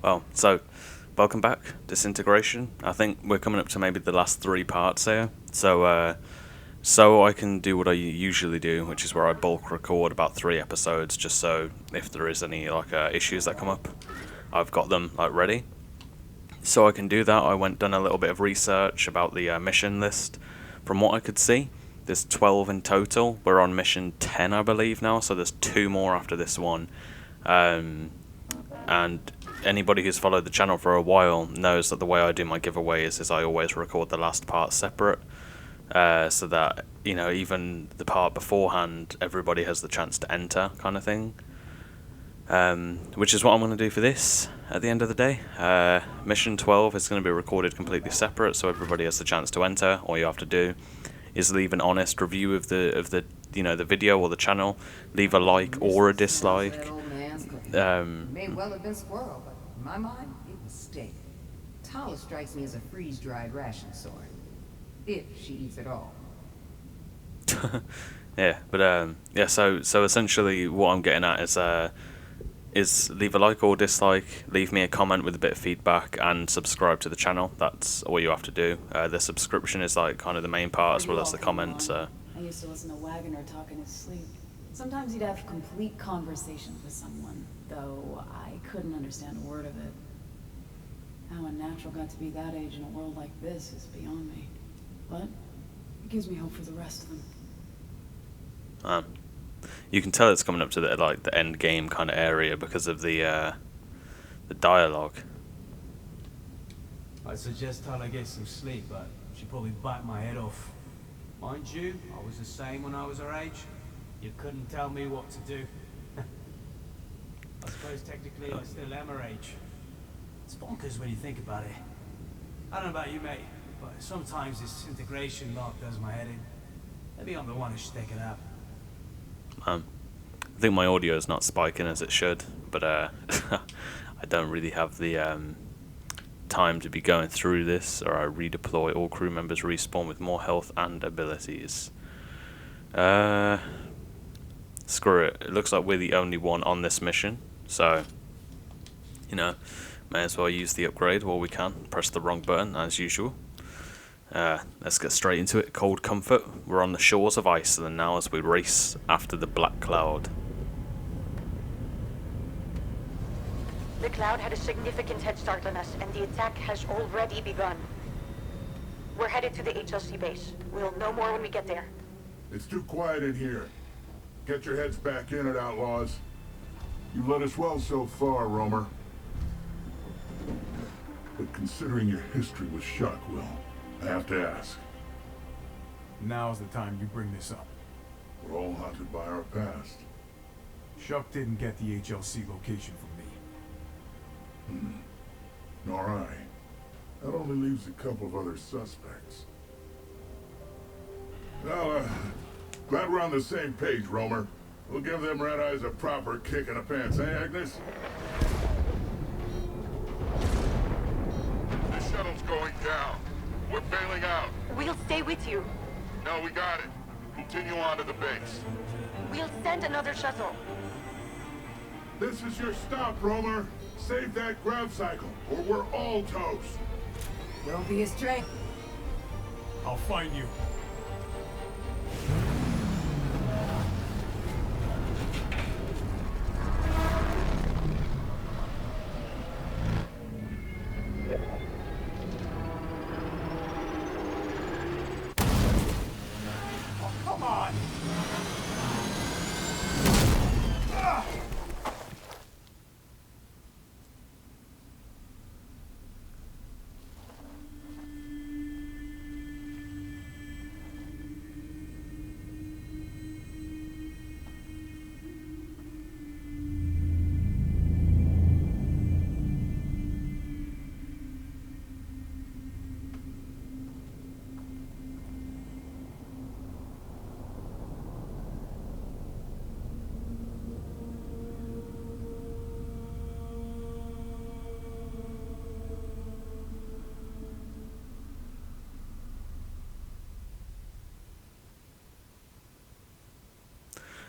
Well, so welcome back, Disintegration. I think we're coming up to maybe the last three parts here. So I can do what I usually do, which is where I bulk record about 3 episodes, just so if there is any issues that come up, I've got them ready. So I can do that. I went done a little bit of research about the mission list. From what I could see, there's 12 in total. We're on mission 10, I believe now. So there's 2 more after this one. And anybody who's followed the channel for a while knows that the way I do my giveaways is I always record the last part separate, so that even the part beforehand everybody has the chance to enter, kind of thing. Which is what I'm going to do for this. At the end of the day, mission 12 is going to be recorded completely separate, so everybody has the chance to enter. All you have to do is leave an honest review of the the video or the channel. Leave a like or a dislike. May well have been squirrel, but in my mind, it was steak. Tala strikes me as a freeze-dried ration sort. If she eats at all. Yeah, but yeah. So essentially, what I'm getting at is leave a like or dislike, leave me a comment with a bit of feedback, and subscribe to the channel. That's all you have to do. The subscription is kind of the main part, as well as the comments. I used to listen to Wagoner talk in his sleep. Sometimes he'd have complete conversations with someone, though I couldn't understand a word of it. How a natural got to be that age in a world like this is beyond me. But it gives me hope for the rest of them. You can tell it's coming up to the end game kind of area because of the dialogue. I suggest Tyler get some sleep, but she'd probably bite my head off. Mind you, I was the same when I was her age. You couldn't tell me what to do. I suppose technically I still am her age. It's bonkers when you think about it. I don't know about you, mate, but sometimes this integration lark does my head in. Maybe I'm the one who should take it out. I think my audio is not spiking as it should, but I don't really have the time to be going through this, or I redeploy. All crew members respawn with more health and abilities. Screw it. It looks like we're the only one on this mission, so may as well use the upgrade while we can. Press the wrong button as usual. Let's get straight into it. Cold comfort. We're on the shores of Iceland now as we race after the black cloud. The cloud had a significant head start on us, and the attack has already begun. We're headed to the HLC base. We'll know more when we get there. It's too quiet in here. Get your heads back in it, outlaws. You led us well so far, Romer. But considering your history with Shockwell, I have to ask. Now's the time you bring this up. We're all haunted by our past. Shuck didn't get the HLC location from me. Nor I. That only leaves a couple of other suspects. Well, glad we're on the same page, Romer. We'll give them red eyes a proper kick in the pants, eh, Agnes? The shuttle's going down. We're bailing out. We'll stay with you. No, we got it. Continue on to the base. We'll send another shuttle. This is your stop, Romer. Save that grav cycle, or we're all toast. Don't be a stranger. I'll find you. Come on!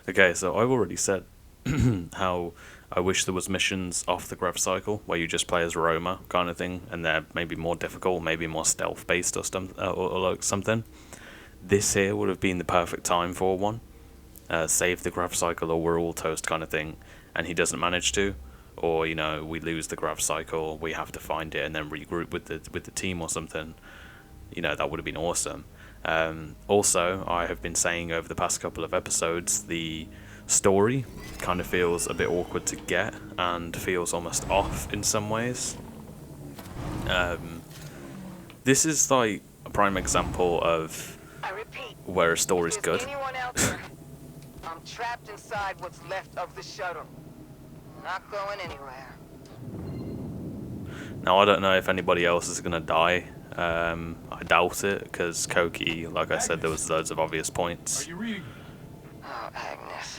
Okay, so I've already said how I wish there was missions off the grav cycle where you just play as Roma kind of thing, and they're maybe more difficult, maybe more stealth based or like something. This here would have been the perfect time for one. Save the grav cycle or we're all toast kind of thing, and he doesn't manage to, or you know, we lose the grav cycle, we have to find it and then regroup with the team or something. You know, that would have been awesome. Also, I have been saying over the past couple of episodes, the story kind of feels a bit awkward to get and feels almost off in some ways. This is like a prime example of I repeat, where a story's if there's good. anyone out there, I'm trapped inside what's left of the shuttle. Not going anywhere. Now, I don't know if anybody else is gonna die. I doubt it, because Koki, like I said, there was loads of obvious points. Are you reading? Oh, Agnes,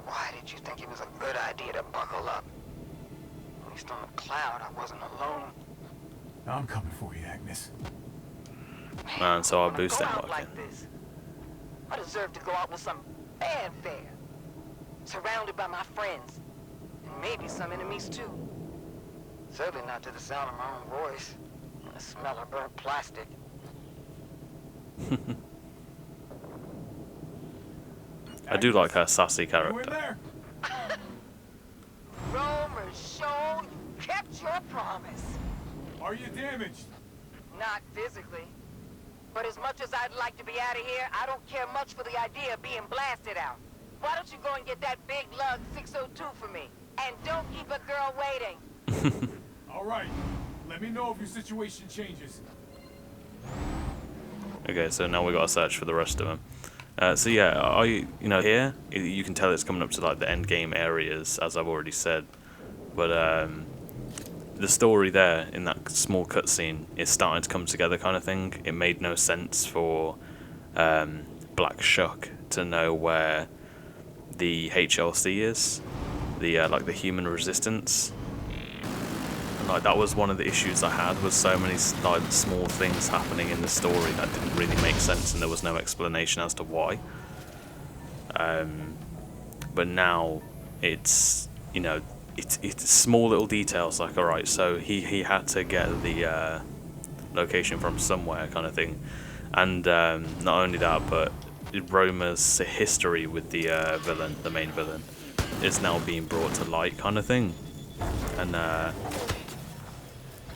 why did you think it was a good idea to buckle up? At least on the cloud, I wasn't alone. I'm coming for you, Agnes. Man, so our When I boost go ain't out working. like this, I deserve to go out with some fanfare. Surrounded by my friends. And maybe some enemies too. Certainly not to the sound of my own voice. And the smell of burnt plastic. I do like her sassy You in character. there? Romer show, you kept your promise. Are you damaged? Not physically. But as much as I'd like to be out of here, I don't care much for the idea of being blasted out. Why don't you go and get that big lug 602 for me? And don't keep a girl waiting. All right. Let me know if your situation changes. Okay, so now we got to search for the rest of them. So yeah, you know, here you can tell it's coming up to like the end game areas, as I've already said. But the story there in that small cutscene is starting to come together, kind of thing. It made no sense for Black Shuck to know where the HLC is, the like the human resistance. And, like, that was one of the issues I had, was so many like small things happening in the story that didn't really make sense, and there was no explanation as to why. But now it's, you know, it's small little details, like, alright, so he had to get the location from somewhere, kind of thing. And not only that, but Roma's history with the villain, the main villain, is now being brought to light, kind of thing. And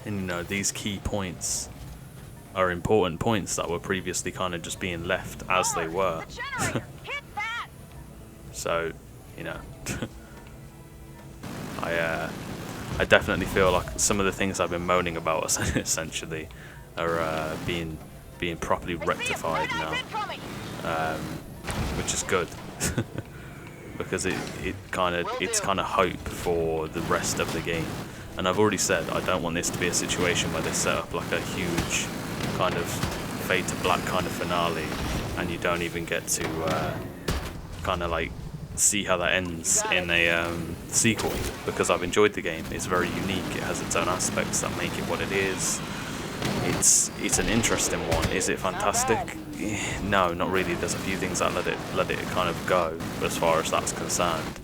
you know, these key points are important points that were previously kind of just being left as they were. So, you know, I definitely feel like some of the things I've been moaning about essentially are being properly rectified now, which is good. Because it's kind of hope for the rest of the game. And I've already said I don't want this to be a situation where they set up like a huge kind of Fade to Black kind of finale, and you don't even get to kind of like see how that ends in a sequel. Because I've enjoyed the game. It's very unique. It has its own aspects that make it what it is. It's an interesting one. Is it fantastic? No, not really. There's a few things that let it kind of go as far as that's concerned.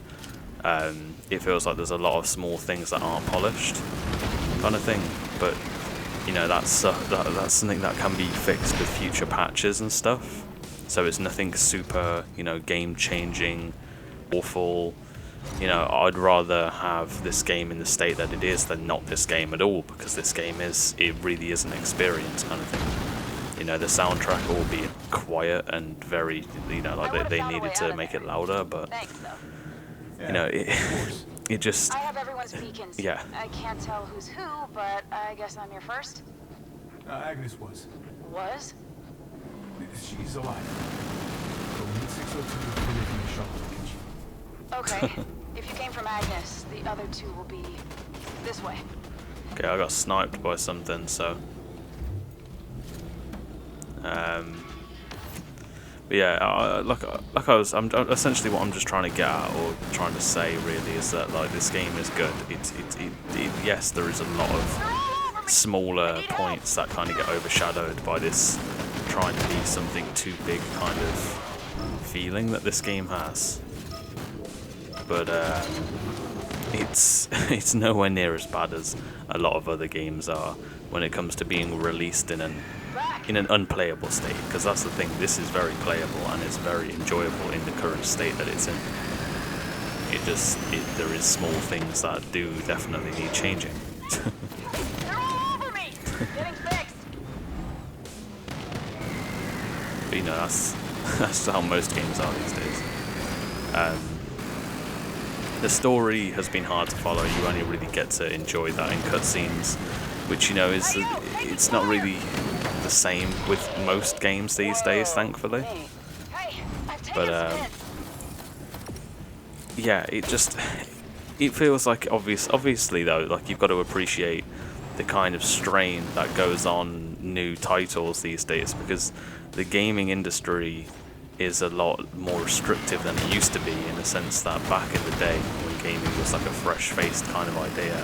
It feels like there's a lot of small things that aren't polished, kind of thing. But you know, that's something that can be fixed with future patches and stuff. So it's nothing super, you know, game-changing, awful. You know, I'd rather have this game in the state that it is than not this game at all, because this game it really is an experience, kind of thing. You know, the soundtrack will be quiet and very, you know, like they needed to make it louder, but you know, it just, I have everyone's beacons. yeah. I can't tell who's who, but I guess I'm your first. Agnes was. Was? She's alive. But we need 602 to clear from the shuttle location. Okay. If you came from Agnes, the other two will be this way. Okay, I got sniped by something, so. But yeah, I'm essentially what I'm just trying to get at, or trying to say really, is that like this game is good. Yes, there is a lot of smaller points that kind of get overshadowed by this trying to be something too big kind of feeling that this game has. But it's nowhere near as bad as a lot of other games are when it comes to being released in an unplayable state, because that's the thing. This is very playable and it's very enjoyable in the current state that it's in. There is small things that do definitely need changing. They're all over me! Getting fixed! But you know, that's how most games are these days. The story has been hard to follow. You only really get to enjoy that in cutscenes, which, you know, it's not really the same with most games these days, thankfully. But yeah, it feels like obviously though, like, you've got to appreciate the kind of strain that goes on new titles these days, because the gaming industry is a lot more restrictive than it used to be, in the sense that back in the day when gaming was like a fresh-faced kind of idea,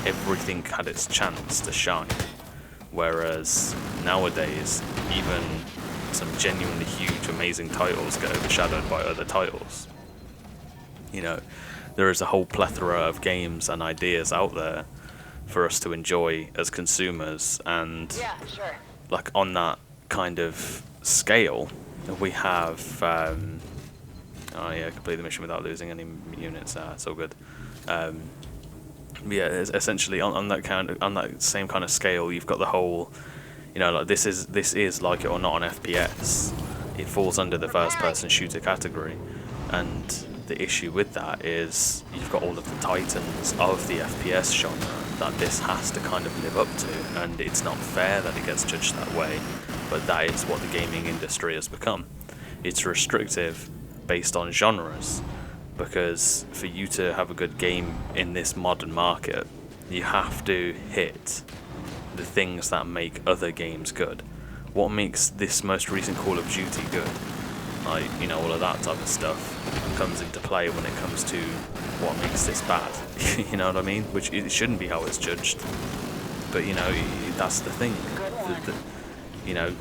everything had its chance to shine. Whereas nowadays, even some genuinely huge, amazing titles get overshadowed by other titles. You know, there is a whole plethora of games and ideas out there for us to enjoy as consumers, and like on that kind of scale, we have oh yeah, complete the mission without losing any units. It's all good. Yeah, essentially on that same kind of scale, you've got the whole, you know, like this is like it or not an FPS. It falls under the first-person shooter category, and the issue with that is you've got all of the titans of the FPS genre that this has to kind of live up to, and it's not fair that it gets judged that way, but that is what the gaming industry has become. It's restrictive based on genres, because for you to have a good game in this modern market, you have to hit the things that make other games good. What makes this most recent Call of Duty good? Like, you know, all of that type of stuff comes into play when it comes to what makes this bad. You know what I mean? Which it shouldn't be how it's judged. But, you know, that's the thing. You know,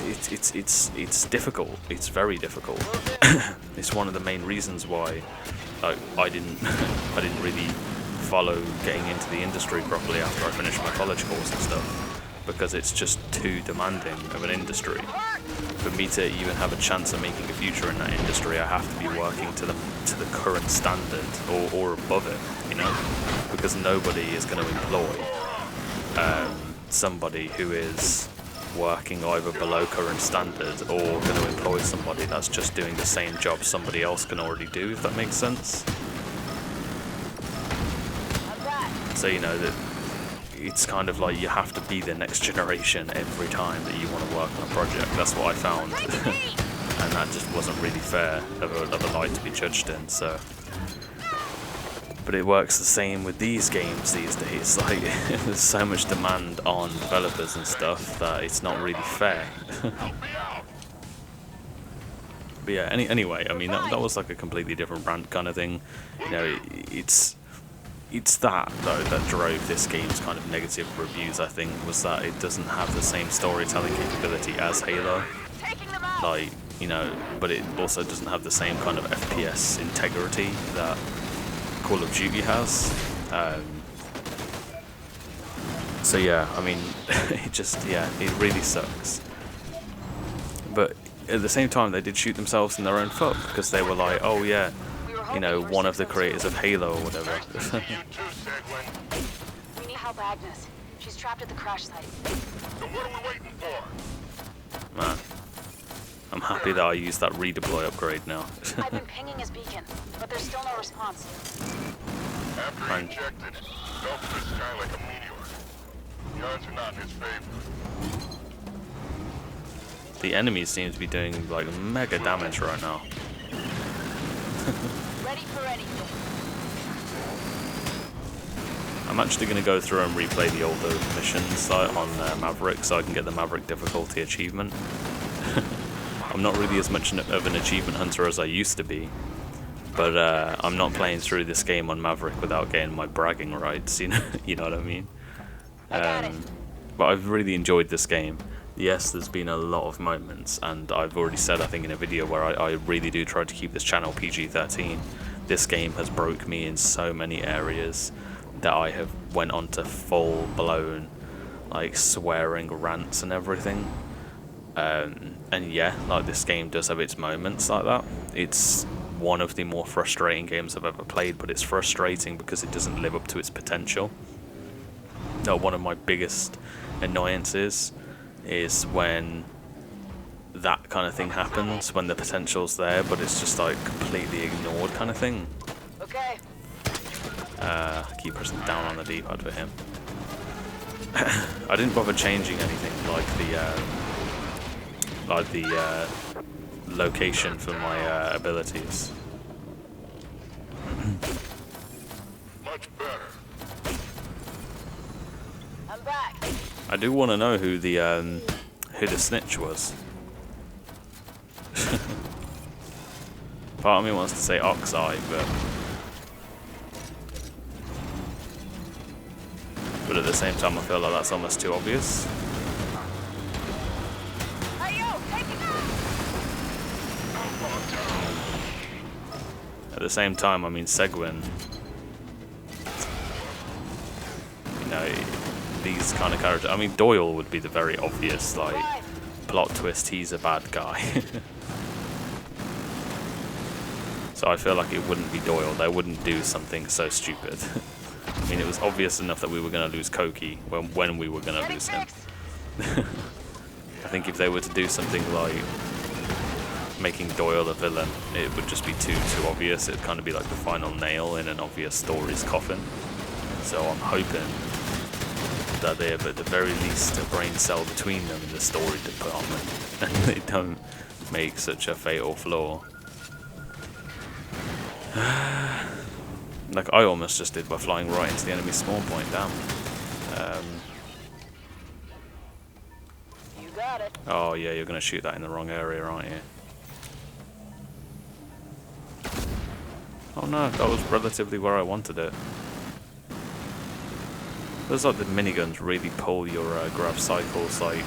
it's difficult. It's very difficult. It's one of the main reasons why I didn't really follow getting into the industry properly after I finished my college course and stuff, because it's just too demanding of an industry. For me to even have a chance of making a future in that industry, I have to be working to the current standard or above it, you know, because nobody is going to employ somebody who is working either below current standard or going to employ somebody that's just doing the same job somebody else can already do, if that makes sense. So, you know, that it's kind of like you have to be the next generation every time that you want to work on a project. That's what I found. And that just wasn't really fair of a light to be judged in, so. But it works the same with these games these days. Like, there's so much demand on developers and stuff that it's not really fair. But yeah, anyway, I mean, that was like a completely different rant kind of thing. You know, it's that, though, that drove this game's kind of negative reviews, I think, was that it doesn't have the same storytelling capability as Halo. Like, you know, but it also doesn't have the same kind of FPS integrity that Call of Duty has. So yeah, I mean, it really sucks. But at the same time, they did shoot themselves in their own foot, because they were like, oh yeah, you know, one of the creators of Halo or whatever. We need help Agnes. She's trapped at the crash site. So what are we waiting for? Man, I'm happy that I used that redeploy upgrade now. I've been pinging his beacon, but there's still no response. After he ejected, it fell to the sky like a meteor. The odds are not in his favor. The enemies seem to be doing like mega damage right now. Ready for anything. I'm actually going to go through and replay the older missions on Maverick so I can get the Maverick difficulty achievement. I'm not really as much of an achievement hunter as I used to be, but I'm not playing through this game on Maverick without getting my bragging rights, you know, you know what I mean? But I've really enjoyed this game. Yes, there's been a lot of moments, and I've already said, I think, in a video where I really do try to keep this channel PG-13. this game has broke me in so many areas that I have went on to full blown like swearing rants and everything. And yeah, like this game does have its moments like that. It's one of the more frustrating games I've ever played, but it's frustrating because it doesn't live up to its potential. No, one of my biggest annoyances is when that kind of thing happens, when the potential's there, but it's just like completely ignored kind of thing. Okay. Keep pressing down on the D-pad for him. I didn't bother changing anything like the location for my abilities. Much better. I'm back. I do want to know who the snitch was. Part of me wants to say Oxeye, but at the same time I feel like that's almost too obvious. Hey, yo, take it out. At the same time, I mean, Seguin, you know, these kind of characters, I mean, Doyle would be the very obvious, like, plot twist, he's a bad guy. So I feel like it wouldn't be Doyle, they wouldn't do something so stupid. I mean, it was obvious enough that we were going to lose Koki when we were going to lose him. I think if they were to do something like making Doyle a villain, it would just be too obvious. It'd kind of be like the final nail in an obvious story's coffin. So I'm hoping that they have at the very least a brain cell between them in the story to put on them, and they don't make such a fatal flaw. Like I almost just did by flying right into the enemy spawn point. Damn. You got it. Oh yeah, you're gonna shoot that in the wrong area, aren't you? Oh no, that was relatively where I wanted it. There's like the miniguns really pull your grab cycles like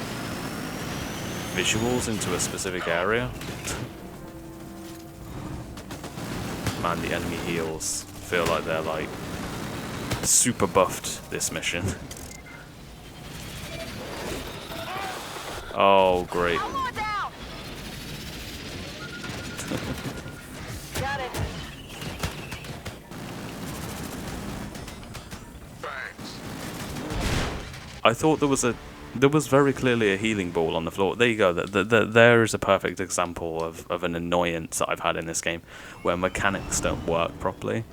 visuals into a specific area. Man, the enemy heals feel like they're like super buffed this mission. Oh great. One more down. Got it. Thanks. I thought there was very clearly a healing ball on the floor. There you go. There is a perfect example of an annoyance that I've had in this game, where mechanics don't work properly,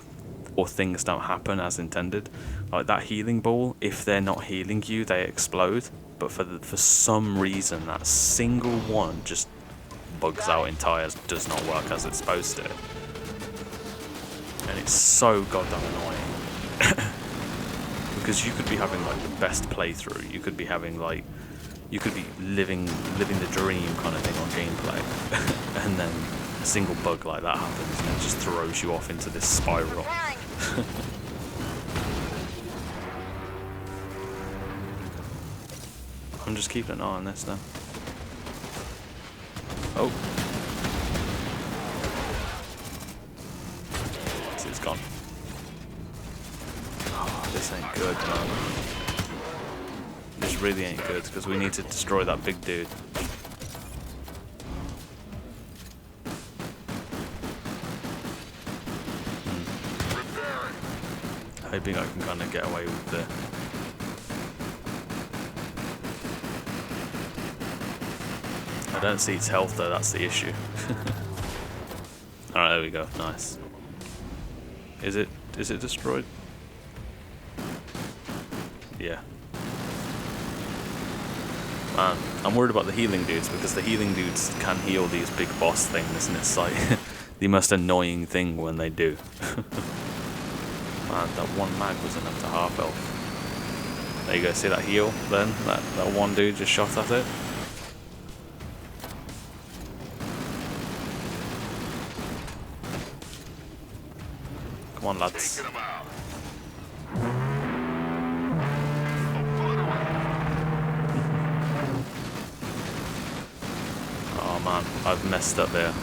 or things don't happen as intended. Like that healing ball, if they're not healing you, they explode. But for some reason, that single one just bugs out entirely, does not work as it's supposed to, and it's so goddamn annoying. Because you could be having like the best playthrough, you could be having like, you could be living the dream kind of thing on gameplay, and then a single bug like that happens and it just throws you off into this spiral. I'm just keeping an eye on this now. Oh. It's gone. Oh, this ain't good, man. This really ain't good, because we need to destroy that big dude. Hoping I can kind of get away with the... I don't see its health though, that's the issue. Alright, there we go, nice. Is it destroyed? Yeah. Man, I'm worried about the healing dudes, because the healing dudes can heal these big boss things, and it's like the most annoying thing when they do. Man, that one mag was enough to half health. There you go, see that heal then? That one dude just shot at it. Come on, lads. Taking him out. Oh man, I've messed up there.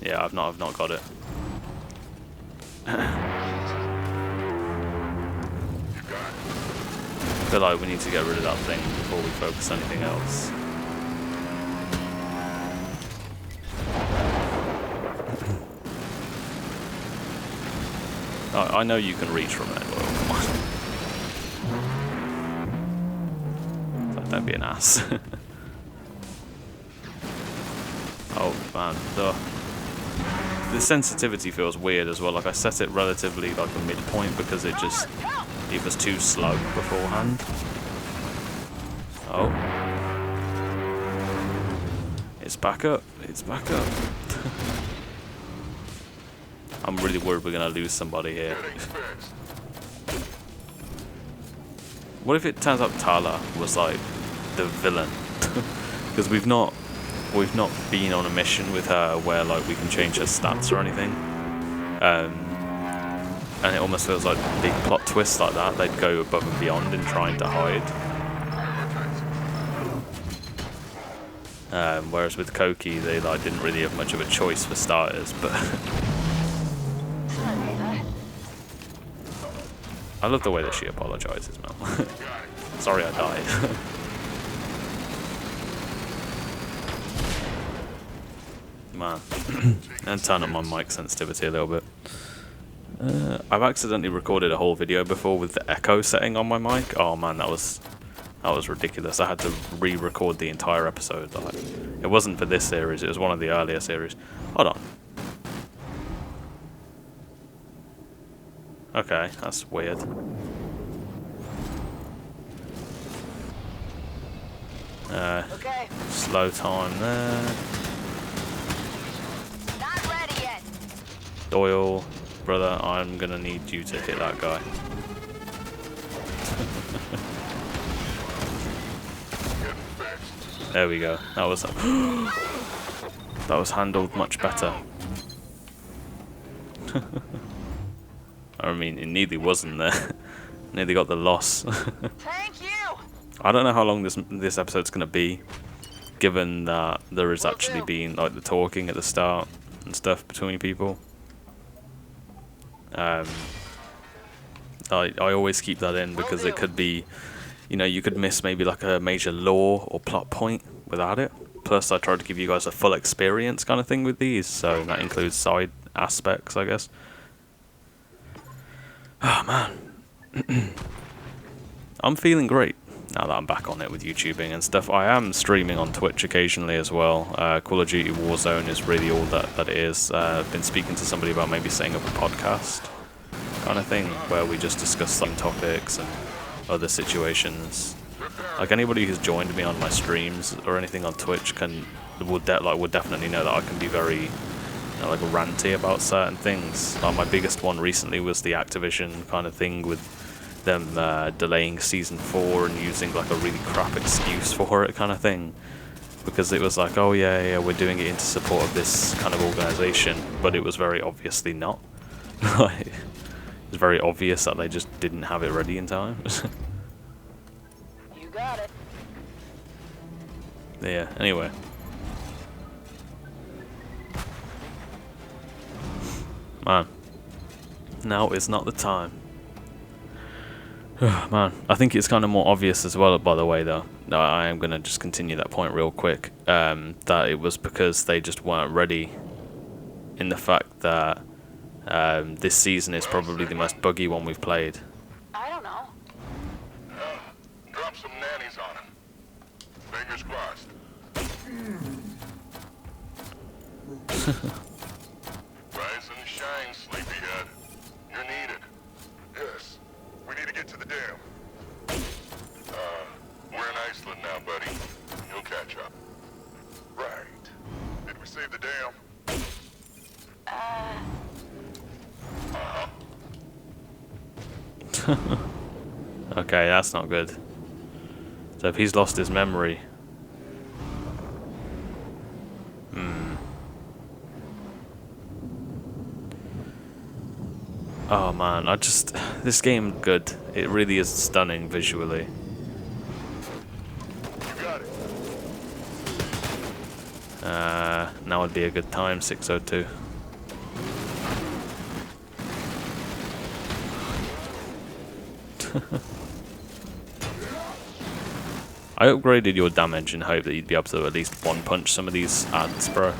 Yeah, I've not got it. I feel like we need to get rid of that thing before we focus on anything else. Oh, I know you can reach from it. Come on. Don't be an ass. Oh man, the sensitivity feels weird as well. Like I set it relatively like a midpoint because it was too slow beforehand. Oh, it's back up. It's back up. I'm really worried we're gonna lose somebody here. What if it turns out Tala was like the villain? Because we've not been on a mission with her where like we can change her stats or anything. And it almost feels like big plot twists like that, they'd go above and beyond in trying to hide. Whereas with Koki, they like didn't really have much of a choice for starters. But I love the way that she apologizes, man. Sorry, I died. Man, and turn up my mic sensitivity a little bit. I've accidentally recorded a whole video before with the echo setting on my mic. Oh man, that was ridiculous. I had to re-record the entire episode. Like, it wasn't for this series, it was one of the earlier series. Hold on. Okay, that's weird. Okay. Slow time there. Not ready yet. Doyle, brother, I'm gonna need you to hit that guy. There we go. That was handled much better. I mean, it nearly wasn't there. Nearly got the loss. Thank you. I don't know how long this episode's gonna be, given that there has actually been like the talking at the start and stuff between people. I always keep that in because it could be, you know, you could miss maybe like a major lore or plot point without it. Plus, I try to give you guys a full experience kind of thing with these, so that includes side aspects, I guess. Oh man, I'm feeling great now that I'm back on it with YouTubing and stuff. I am streaming on Twitch occasionally as well. Call of Duty Warzone is really all that it is. I've been speaking to somebody about maybe setting up a podcast kind of thing where we just discuss some topics and other situations. Like anybody who's joined me on my streams or anything on Twitch would definitely know that I can be very like ranty about certain things. Like my biggest one recently was the Activision kind of thing with them delaying season 4 and using like a really crap excuse for it kind of thing, because it was like, oh yeah, we're doing it into support of this kind of organization, but it was very obviously not. Like, it was very obvious that they just didn't have it ready in time. You got it. Yeah, anyway. Man, now is not the time. Man, I think it's kind of more obvious as well, by the way, though. I am going to just continue that point real quick. That it was because they just weren't ready, in the fact that this season is probably the most buggy one we've played. I don't know. Drop some nannies on him. Fingers crossed. Rise and shine, sleepyhead. You're needed. Yes. We need to get to the dam. We're in Iceland now, buddy. You'll catch up. Right. Did we save the dam? Okay, that's not good. So if he's lost his memory... Oh man, this game good. It really is stunning visually. You got it. Now would be a good time, 602. I upgraded your damage in hope that you'd be able to at least one punch some of these ants, bro.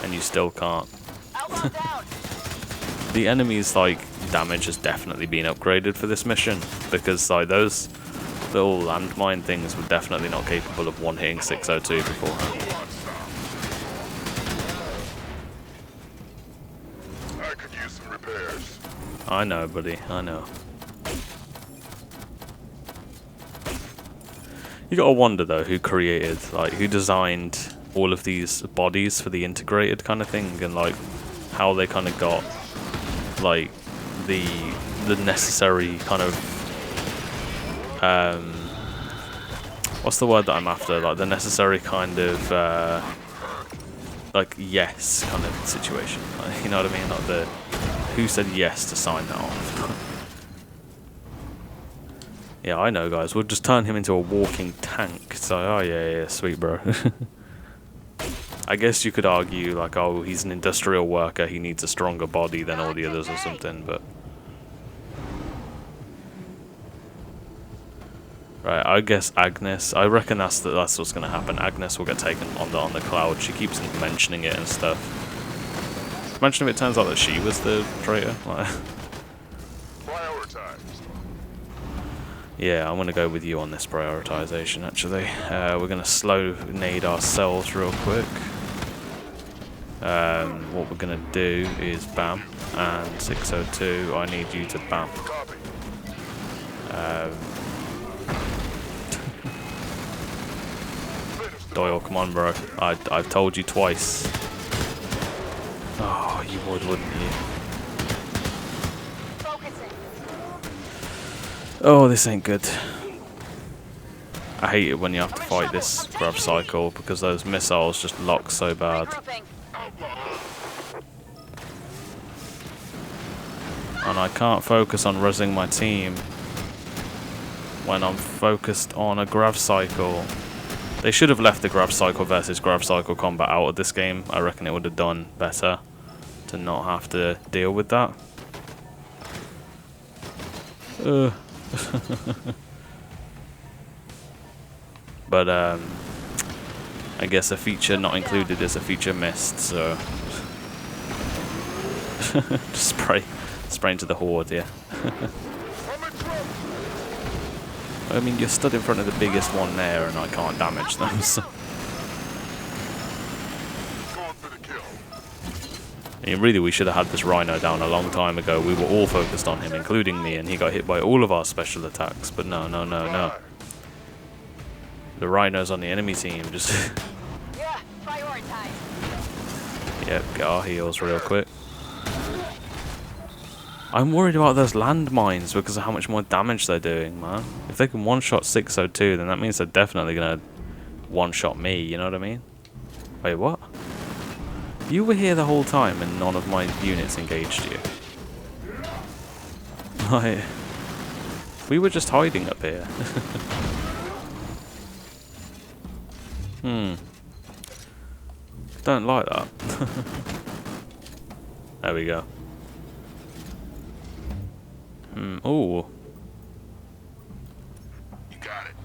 And you still can't. The enemy's like damage has definitely been upgraded for this mission, because like those little landmine things were definitely not capable of one-hitting 602 beforehand. I could use some repairs. I know, buddy, I know. You gotta wonder though who created, like who designed all of these bodies for the integrated kind of thing, and like how they kind of got like the necessary kind of what's the word that I'm after, like the necessary kind of like yes kind of situation, like, you know what I mean, like the who said yes to sign that off. Yeah, I know, guys. We'll just turn him into a walking tank. So, oh yeah, sweet, bro. I guess you could argue, like, oh, he's an industrial worker. He needs a stronger body than all the others or something, but... Right, I guess Agnes... I reckon that's what's going to happen. Agnes will get taken on the cloud. She keeps mentioning it and stuff. Imagine if it turns out that she was the traitor. Like... Yeah, I'm going to go with you on this prioritization, actually. We're going to slow nade ourselves real quick. What we're going to do is BAM, and 602, I need you to BAM. Doyle, come on, bro. I've told you twice. Oh, you would, wouldn't you? Oh, this ain't good. I hate it when you have to fight this grav cycle because those missiles just lock so bad. And I can't focus on rezzing my team when I'm focused on a grav cycle. They should have left the grav cycle versus grav cycle combat out of this game. I reckon it would have done better to not have to deal with that. But I guess a feature not included is a feature missed, so just spray into the horde, yeah. I mean, you're stood in front of the biggest one there and I can't damage them, so. I mean, really, we should have had this Rhino down a long time ago. We were all focused on him, including me, and he got hit by all of our special attacks. But no. The Rhino's on the enemy team, just... Yeah, prioritize. Yep, get our heals real quick. I'm worried about those landmines because of how much more damage they're doing, man. If they can one-shot 602, then that means they're definitely going to one-shot me, you know what I mean? Wait, what? You were here the whole time and none of my units engaged you. Like, we were just hiding up here. Don't like that. There we go. Ooh. You got it.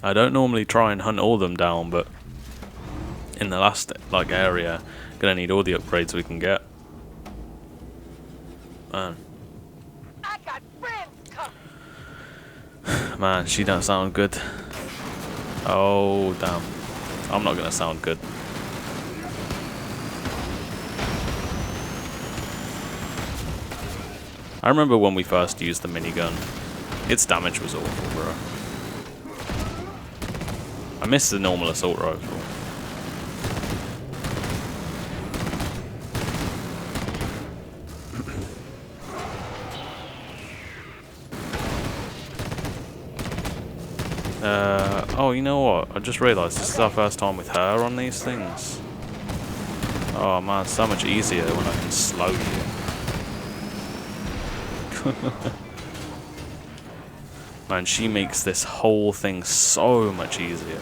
I don't normally try and hunt all of them down, but in the last area, gonna need all the upgrades we can get. Man. I got friends coming. Man, she don't sound good. Oh damn. I'm not gonna sound good. I remember when we first used the minigun. Its damage was awful, bro. I miss the normal assault rifle. Oh, you know what? I just realised this is our first time with her on these things. Oh man, it's so much easier when I can slow you. Man, she makes this whole thing so much easier.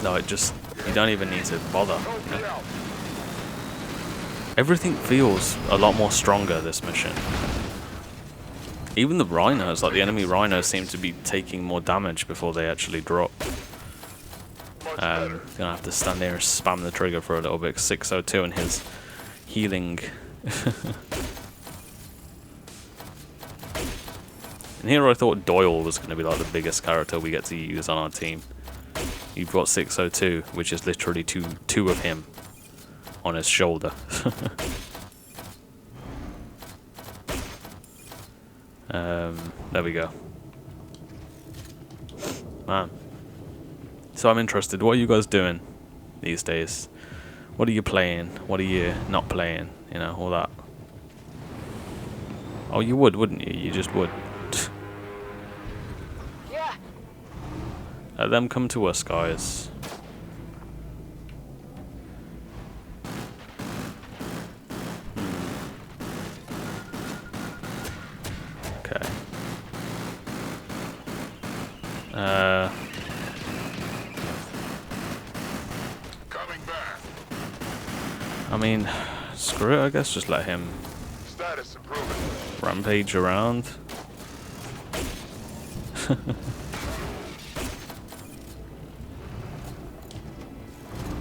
No, it just, you don't even need to bother. Yeah. Everything feels a lot more stronger this mission. Even the rhinos, like the enemy rhinos, seem to be taking more damage before they actually drop. Gonna have to stand there and spam the trigger for a little bit. 602 and his healing. And here I thought Doyle was going to be like the biggest character we get to use on our team. You've got 602, which is literally two of him on his shoulder. There we go. Man. So I'm interested. What are you guys doing these days? What are you playing? What are you not playing? You know, all that. Oh, you would, wouldn't you? You just would. Yeah. Let them come to us, guys. Okay. Coming back. I mean, screw it, I guess. Just let him Status improving. rampage around.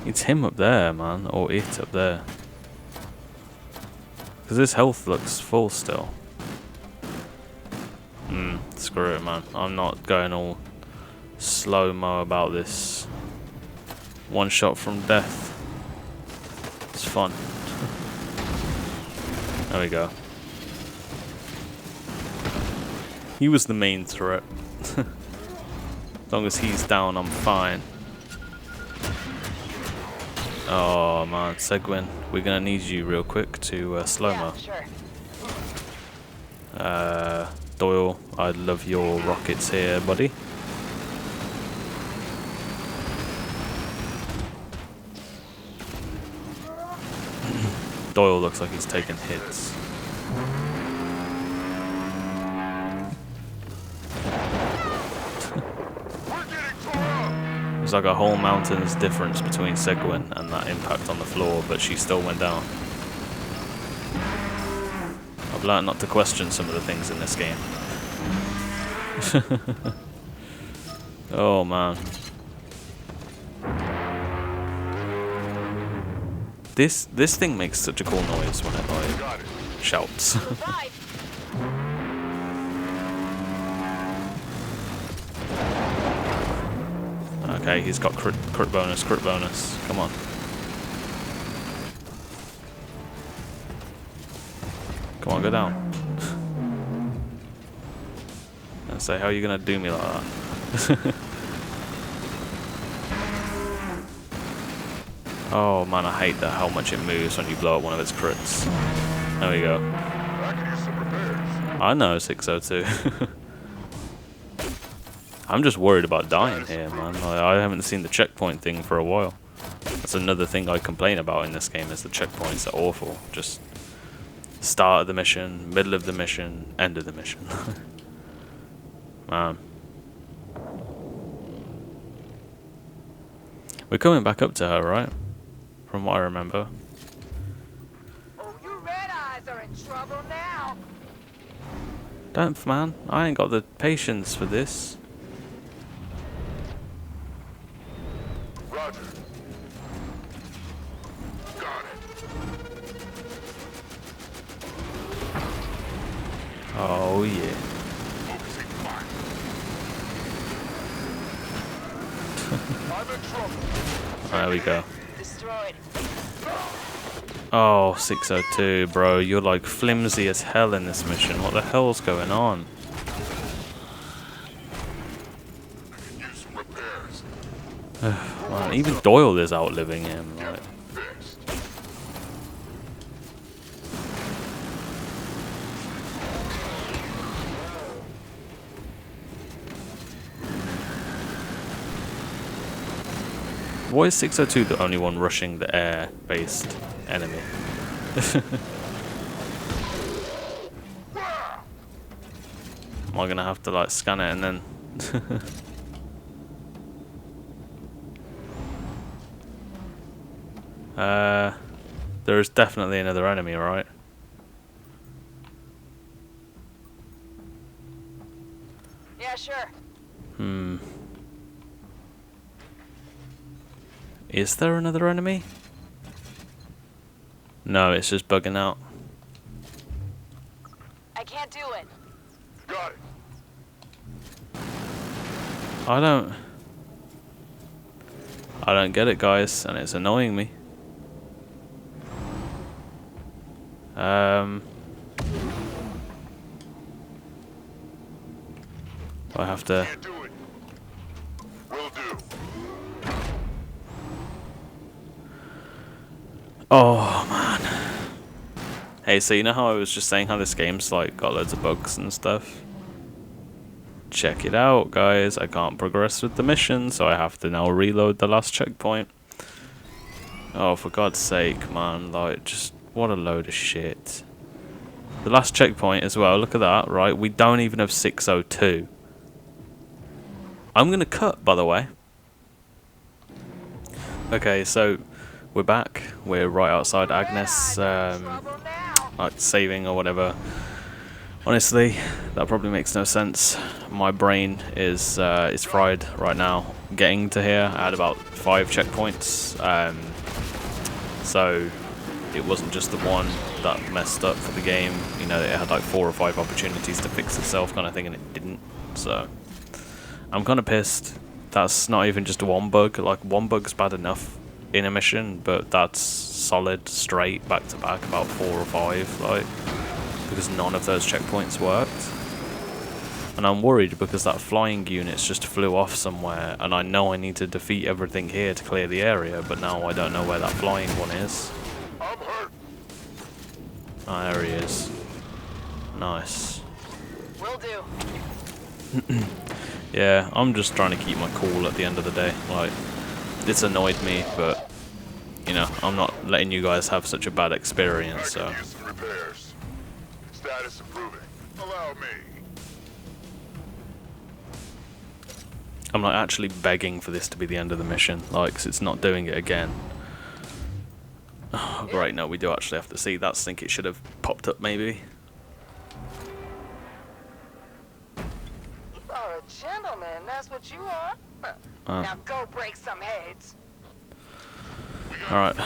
It's him up there, man, or it up there. Because his health looks full still. Screw it, man. I'm not going all slow-mo about this. One shot from death. It's fun. There we go. He was the main threat. As long as he's down, I'm fine. Oh man, Seguin, we're gonna need you real quick to slow-mo. Yeah, sure. Doyle, I love your rockets here, buddy. Doyle looks like he's taking hits. There's like a whole mountain's difference between Seguin and that impact on the floor, but she still went down. I've learned not to question some of the things in this game. Oh man. This thing makes such a cool noise when it like shouts. Okay, he's got crit bonus, crit bonus. Come on. Come on, go down. And say, how are you gonna do me like that? Oh man, I hate that how much it moves when you blow up one of its crits. There we go. I can use some repairs. I know, 602. I'm just worried about dying here, man. I haven't seen the checkpoint thing for a while. That's another thing I complain about in this game, is the checkpoints are awful. Just start of the mission, middle of the mission, end of the mission. Man. We're coming back up to her, right? From what I remember. Oh, you red eyes are in trouble now. Don't, man. I ain't got the patience for this. Roger. Got it. Oh, yeah. Focusing fire. I'm in trouble. There we go. Destroyed. Oh, 602, bro. You're like flimsy as hell in this mission. What the hell's going on? I can use some repairs. Man, even Doyle is outliving him. Like. Fixed. Why is 602 the only one rushing the air-based enemy? Am I gonna have to like scan it and then? There is definitely another enemy, right? Yeah, sure. Is there another enemy? No, it's just bugging out. I can't do it. Got it. I don't get it, guys, and it's annoying me. I have to. Can't do it. Will do. Oh man. Hey, so you know how I was just saying how this game's like got loads of bugs and stuff? Check it out, guys. I can't progress with the mission, so I have to now reload the last checkpoint. Oh, for God's sake, man. Like, just what a load of shit. The last checkpoint as well, look at that, right? We don't even have 602. I'm gonna cut, by the way. Okay, so we're back. We're right outside Agnes, like saving or whatever. Honestly, that probably makes no sense. My brain is fried right now. Getting to here, I had about 5 checkpoints, so it wasn't just the one that messed up for the game. You know, it had like 4 or 5 opportunities to fix itself, kind of thing, and it didn't. So I'm kind of pissed. That's not even just one bug. Like, one bug's bad enough in a mission, but that's solid, straight, back to back, about 4 or 5, like, because none of those checkpoints worked. And I'm worried because that flying unit's just flew off somewhere, and I know I need to defeat everything here to clear the area, but now I don't know where that flying one is. I'm hurt. Ah, there he is. Nice. Will do. Yeah, I'm just trying to keep my cool at the end of the day. Like, it's annoyed me, but, you know, I'm not letting you guys have such a bad experience, so. I could use some repairs. Status improving. Allow me. I'm like actually begging for this to be the end of the mission, like, 'cause it's not doing it again. Oh, great, no, we do actually have to see. That's, I think it should have popped up maybe. You are a gentleman, that's what you are. Now go break some heads. Alright.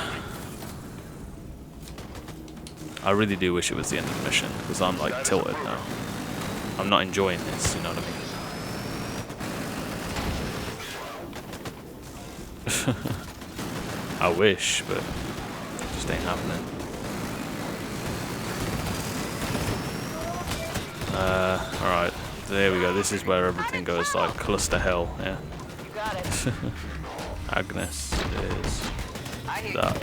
I really do wish it was the end of the mission, because I'm like tilted now. I'm not enjoying this, you know what I mean? I wish, but it just ain't happening. Alright, there we go. This is where everything goes like cluster hell, yeah. You got it. Agnes is I hear that.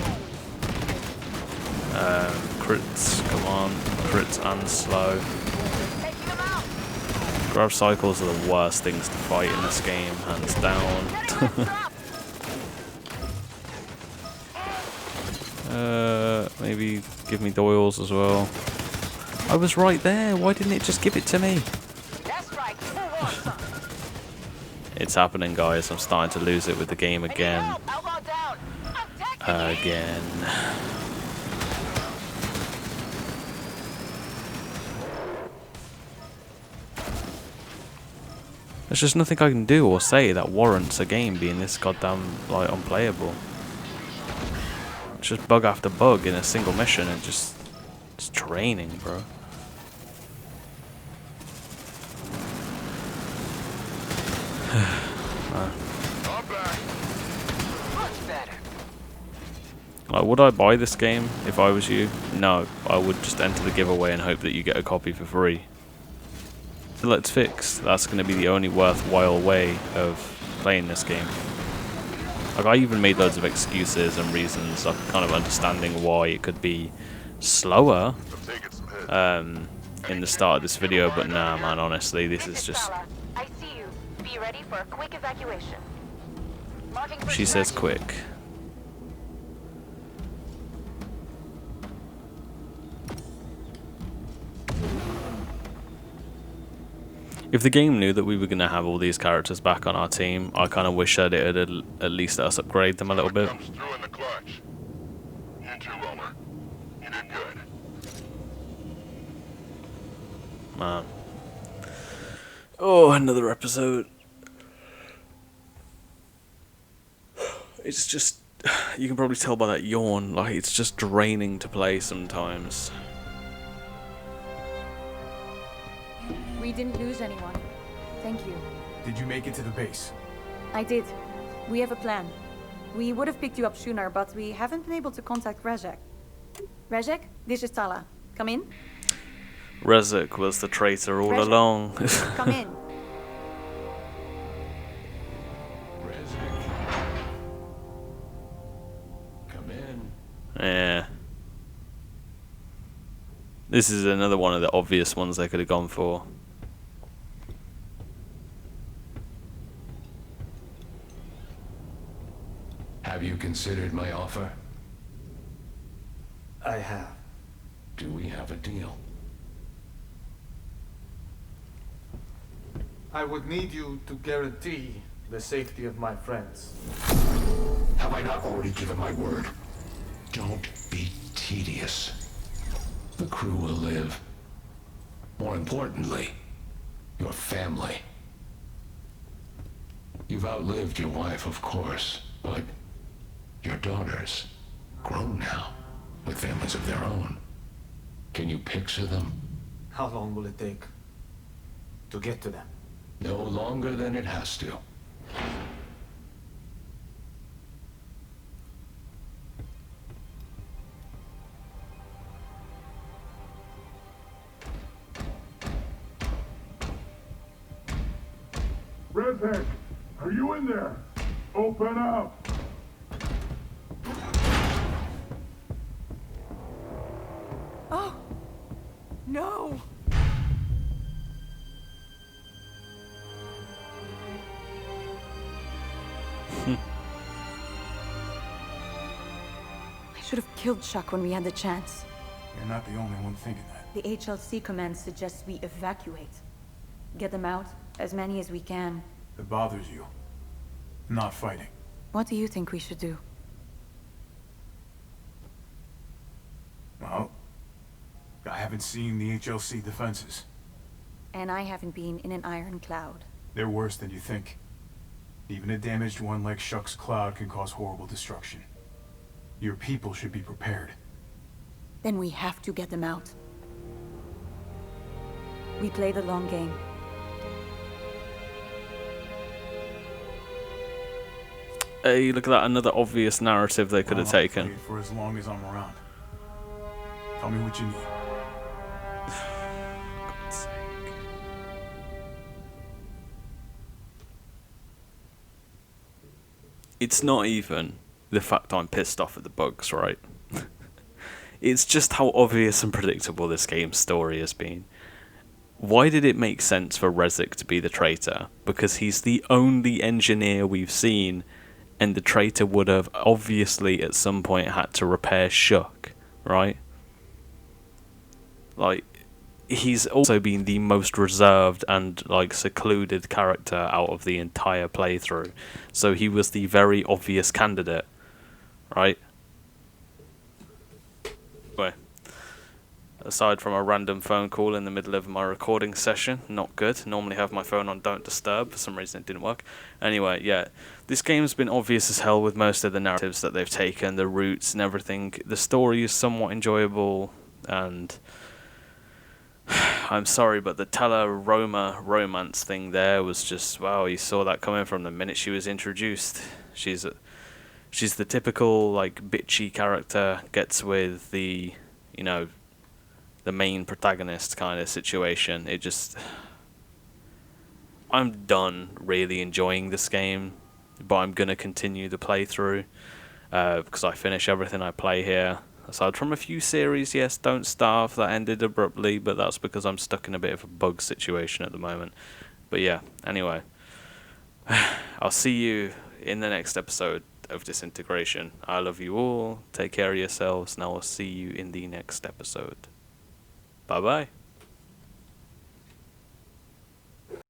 Crits, come on. Crits and slow. taking them out. Grab cycles are the worst things to fight in this game, hands down. Maybe give me Doyle's as well. I was right there. Why didn't it just give it to me? That's right. Who wants some? It's happening, guys. I'm starting to lose it with the game again. Elbow down. I'm taking it. Again. There's just nothing I can do or say that warrants a game being this goddamn, like, unplayable. It's just bug after bug in a single mission and just... it's draining, bro. I'm back. Much better. Like, would I buy this game if I was you? No, I would just enter the giveaway and hope that you get a copy for free. So let's fix. That's going to be the only worthwhile way of playing this game. Like, I even made loads of excuses and reasons, like kind of understanding why it could be slower I'm taking some hits. in the start of this video, but nah, man, honestly, this is just... Sala, I see you. Be ready for a quick evacuation. Marking for She says extraction. quick. If the game knew that we were going to have all these characters back on our team, I kind of wish that it had at least let us upgrade them a little bit. Comes through in the clutch. mine too, Romer. You did good. Man. Oh, another episode. It's just, you can probably tell by that yawn, like it's just draining to play sometimes. We didn't lose anyone. Thank you. Did you make it to the base? I did. We have a plan. We would have picked you up sooner, but we haven't been able to contact Rezek. Rezek, this is Tala. Come in. Rezek was the traitor all Rezek. along. Come in. Come in. Yeah. This is another one of the obvious ones they could have gone for. Have you considered my offer? I have. Do we have a deal? I would need you to guarantee the safety of my friends. Have I not already given my word? Don't be tedious. The crew will live. More importantly, your family. You've outlived your wife, of course, but your daughters, grown now, with families of their own. Can you picture them? How long will it take to get to them? No longer than it has to. Redhead, are you in there? Open up! Oh! No! I should have killed Chuck when we had the chance. You're not the only one thinking that. The HLC command suggests we evacuate. Get them out, as many as we can. It bothers you. Not fighting. What do you think we should do? Well, I haven't seen the HLC defenses. And I haven't been in an iron cloud. They're worse than you think. Even a damaged one like Shuck's cloud can cause horrible destruction. Your people should be prepared. Then we have to get them out. We play the long game. Hey, look at that, another obvious narrative they could have I'll taken. play it for as long as I'm around. Tell me what you need. God's sake. It's not even the fact I'm pissed off at the bugs, right? It's just how obvious and predictable this game's story has been. Why did it make sense for Rezek to be the traitor? Because he's the only engineer we've seen, and the traitor would have obviously at some point had to repair Shuck, right? Like, he's also been the most reserved and like secluded character out of the entire playthrough, so he was the very obvious candidate, right? Anyway, aside from a random phone call in the middle of my recording session, not good. Normally have my phone on Don't Disturb, for some reason it didn't work. Anyway, yeah, this game's been obvious as hell with most of the narratives that they've taken, the routes and everything. The story is somewhat enjoyable, and I'm sorry, but the Tala-Roma romance thing there was just, wow, you saw that coming from the minute she was introduced. She's the typical, like, bitchy character, gets with the, you know, the main protagonist kind of situation. It just... I'm done really enjoying this game, but I'm going to continue the playthrough, because I finish everything I play here. Aside from a few series, yes, Don't Starve, that ended abruptly, but that's because I'm stuck in a bit of a bug situation at the moment. But yeah, anyway, I'll see you in the next episode of Disintegration. I love you all, take care of yourselves, and I will see you in the next episode. Bye bye.